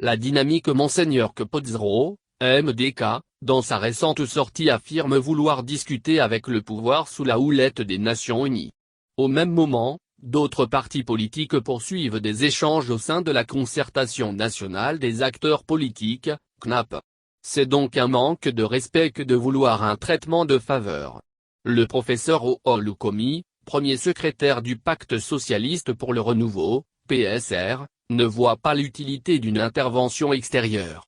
La dynamique Monseigneur Capozzaro, MDK, dans sa récente sortie affirme vouloir discuter avec le pouvoir sous la houlette des Nations Unies. Au même moment, d'autres partis politiques poursuivent des échanges au sein de la concertation nationale des acteurs politiques, CNAP. C'est donc un manque de respect que de vouloir un traitement de faveur. Le professeur Oulu Komi, premier secrétaire du Pacte socialiste pour le renouveau, PSR, ne voit pas l'utilité d'une intervention extérieure.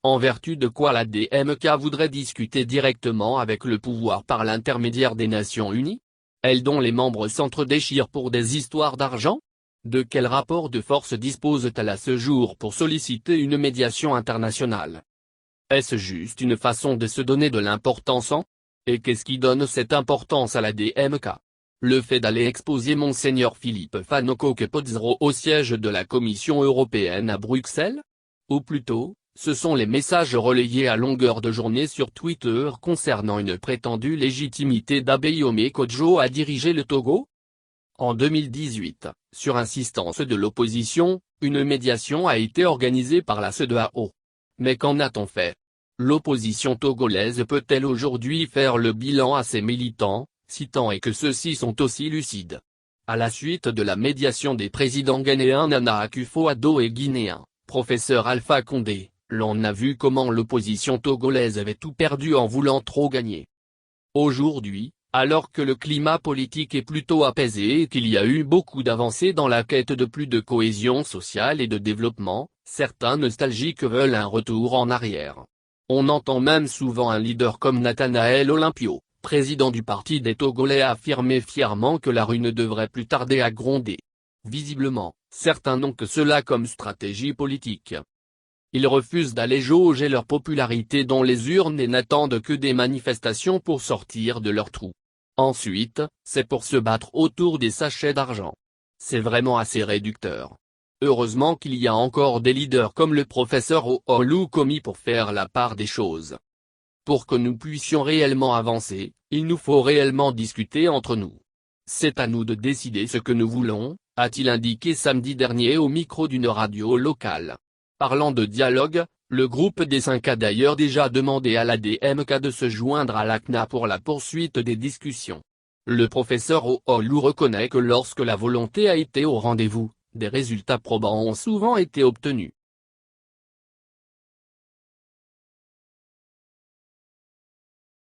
En vertu de quoi la DMK voudrait discuter directement avec le pouvoir par l'intermédiaire des Nations Unies? Elle dont les membres s'entre-déchirent pour des histoires d'argent? De quel rapport de force dispose-t-elle à ce jour pour solliciter une médiation internationale? Est-ce juste une façon de se donner de l'importance en? Et qu'est-ce qui donne cette importance à la DMK? Le fait d'aller exposer Monseigneur Philippe Fanoko Capozzaro au siège de la Commission européenne à Bruxelles? Ou plutôt, ce sont les messages relayés à longueur de journée sur Twitter concernant une prétendue légitimité d'Abeyome Kodjo à diriger le Togo? En 2018, sur insistance de l'opposition, une médiation a été organisée par la CEDEAO. Mais qu'en a-t-on fait? L'opposition togolaise peut-elle aujourd'hui faire le bilan à ses militants, si tant est que ceux-ci sont aussi lucides? À la suite de la médiation des présidents ghanéens Nana Akufo-Addo et guinéen, professeur Alpha Condé, l'on a vu comment l'opposition togolaise avait tout perdu en voulant trop gagner. Aujourd'hui, alors que le climat politique est plutôt apaisé et qu'il y a eu beaucoup d'avancées dans la quête de plus de cohésion sociale et de développement, certains nostalgiques veulent un retour en arrière. On entend même souvent un leader comme Nathanaël Olympio, président du Parti des Togolais, affirmer fièrement que la rue ne devrait plus tarder à gronder. Visiblement, certains n'ont que cela comme stratégie politique. Ils refusent d'aller jauger leur popularité dans les urnes et n'attendent que des manifestations pour sortir de leur trou. Ensuite, c'est pour se battre autour des sachets d'argent. C'est vraiment assez réducteur. Heureusement qu'il y a encore des leaders comme le professeur Oulu Komi pour faire la part des choses. Pour que nous puissions réellement avancer, il nous faut réellement discuter entre nous. C'est à nous de décider ce que nous voulons, a-t-il indiqué samedi dernier au micro d'une radio locale. Parlant de dialogue, le groupe des 5 a d'ailleurs déjà demandé à la DMK de se joindre à l'ACNA pour la poursuite des discussions. Le professeur Oulu reconnaît que lorsque la volonté a été au rendez-vous, des résultats probants ont souvent été obtenus.